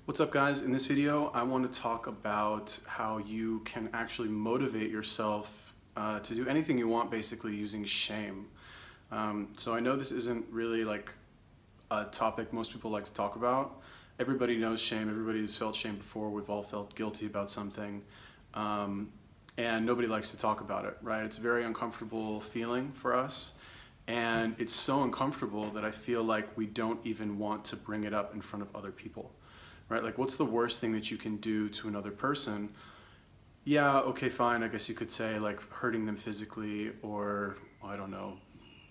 What's up, guys? In this video I want to talk about how you can actually motivate yourself to do anything you want, basically using shame. So I know this isn't really like a topic most people like to talk about. Everybody knows shame, everybody's felt shame before, we've all felt guilty about something, and nobody likes to talk about it, right? It's a very uncomfortable feeling for us, and it's so uncomfortable that I feel like we don't even want to bring it up in front of other people. Right? Like, what's the worst thing that you can do to another person? Yeah, okay, fine. I guess you could say like hurting them physically or, I don't know,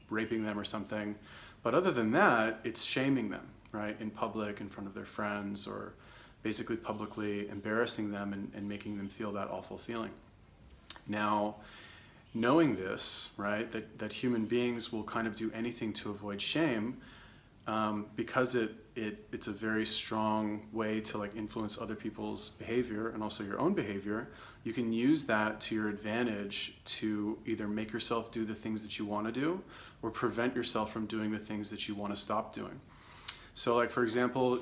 raping them or something. But other than that, it's shaming them, right? In public, in front of their friends, or basically publicly embarrassing them and making them feel that awful feeling. Now, knowing this, right, that human beings will kind of do anything to avoid shame, because it's a very strong way to like influence other people's behavior and also your own behavior. You can use that to your advantage to either make yourself do the things that you want to do or prevent yourself from doing the things that you want to stop doing. So like, for example,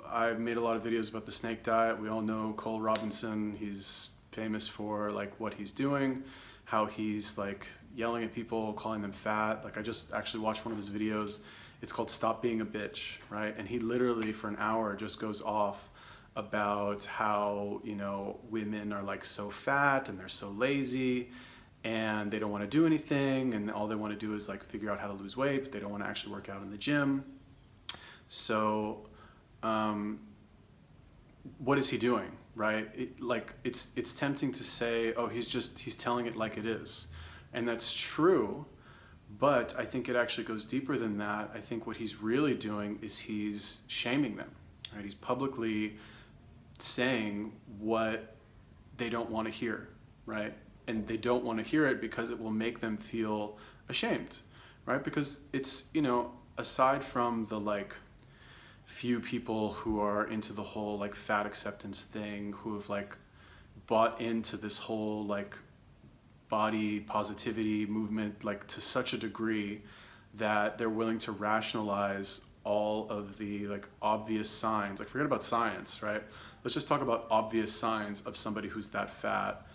I've made a lot of videos about the snake diet. We all know Cole Robinson. He's famous for like what he's doing, how he's like yelling at people, calling them fat. Like, I just actually watched one of his videos. It's called Stop Being a Bitch, right? And he literally for an hour just goes off about how, women are like so fat and they're so lazy and they don't want to do anything, and all they want to do is like figure out how to lose weight, but they don't want to actually work out in the gym. So what is he doing, right? It's tempting to say, oh, he's telling it like it is. And that's true. But I think it actually goes deeper than that. I think what he's really doing is he's shaming them, right? He's publicly saying what they don't want to hear, right? And they don't want to hear it because it will make them feel ashamed, right? Because it's, aside from the like few people who are into the whole like fat acceptance thing, who have like bought into this whole like body positivity movement like to such a degree that they're willing to rationalize all of the like obvious signs. Like, forget about science, right? Let's just talk about obvious signs of somebody who's that fat.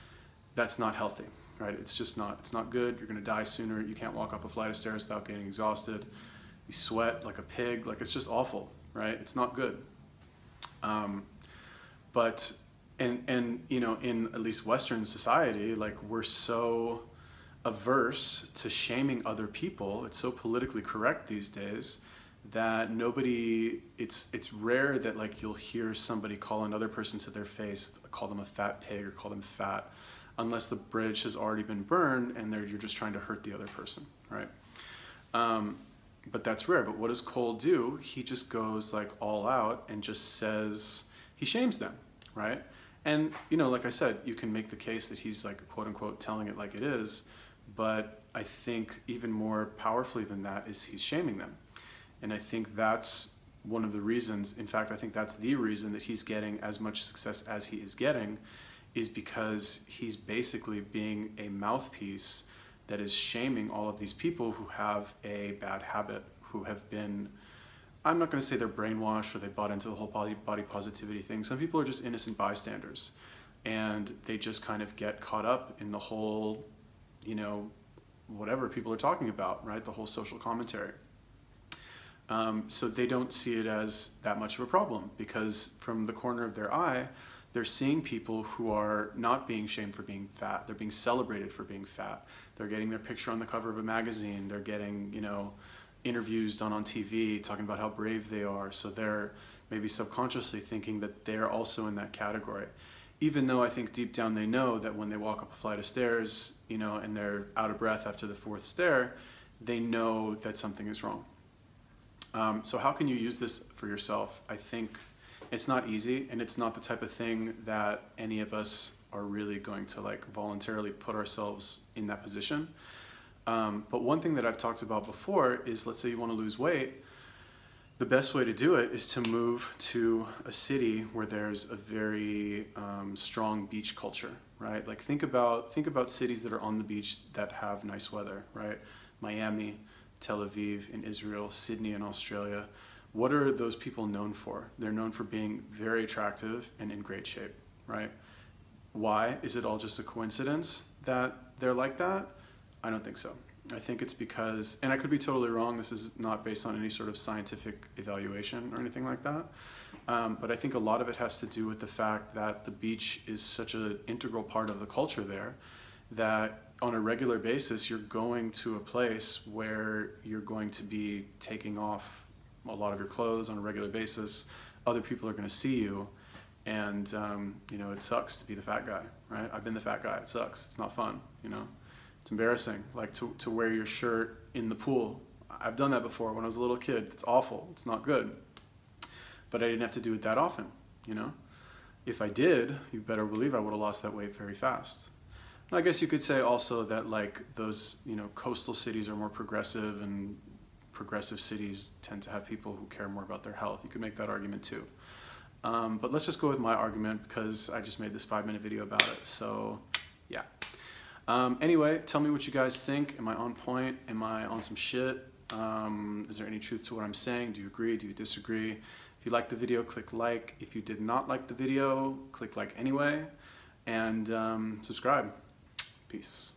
That's not healthy, right? It's not good. You're gonna die sooner. You can't walk up a flight of stairs without getting exhausted. You sweat like a pig. Like, it's just awful, right? It's not good. But in at least Western society, like, we're so averse to shaming other people. It's so politically correct these days that it's rare that like you'll hear somebody call another person to their face, call them a fat pig or call them fat, unless the bridge has already been burned and you're just trying to hurt the other person, right? But that's rare. But what does Cole do? He just goes like all out and just says, he shames them, right? And, like I said, you can make the case that he's like, quote unquote, telling it like it is. But I think even more powerfully than that is he's shaming them. And I think that's one of the reasons, in fact, I think that's the reason that he's getting as much success as he is getting, is because he's basically being a mouthpiece that is shaming all of these people who have a bad habit, who have been, I'm not going to say they're brainwashed or they bought into the whole body positivity thing. Some people are just innocent bystanders, and they just kind of get caught up in the whole, whatever people are talking about, right? The whole social commentary. So they don't see it as that much of a problem, because from the corner of their eye, they're seeing people who are not being shamed for being fat. They're being celebrated for being fat. They're getting their picture on the cover of a magazine. They're getting, interviews done on TV talking about how brave they are. So they're maybe subconsciously thinking that they're also in that category. Even though I think deep down they know that when they walk up a flight of stairs, and they're out of breath after the fourth stair, they know that something is wrong. So how can you use this for yourself? I think it's not easy, and it's not the type of thing that any of us are really going to like voluntarily put ourselves in that position. But one thing that I've talked about before is, let's say you want to lose weight. The best way to do it is to move to a city where there's a very strong beach culture, right? Like, think about cities that are on the beach that have nice weather, right? Miami, Tel Aviv in Israel, Sydney in Australia. what are those people known for? They're known for being very attractive and in great shape, right? Why? Is it all just a coincidence that they're like that? I don't think so. I think it's because, and I could be totally wrong, this is not based on any sort of scientific evaluation or anything like that, but I think a lot of it has to do with the fact that the beach is such an integral part of the culture there that on a regular basis you're going to a place where you're going to be taking off a lot of your clothes on a regular basis. Other people are going to see you, and you know, it sucks to be the fat guy, right? I've been the fat guy. It sucks. It's not fun, you know. It's embarrassing, like to wear your shirt in the pool. I've done that before when I was a little kid. It's awful. It's not good. But I didn't have to do it that often, you know. If I did, you better believe I would have lost that weight very fast. And I guess you could say also that like those, you know, coastal cities are more progressive, and progressive cities tend to have people who care more about their health. You could make that argument too. But let's just go with my argument because I just made this 5-minute video about it. So yeah. Anyway, tell me what you guys think. Am I on point? Am I on some shit? Is there any truth to what I'm saying? Do you agree? Do you disagree? If you liked the video, click like. If you did not like the video, click like anyway. And subscribe. Peace.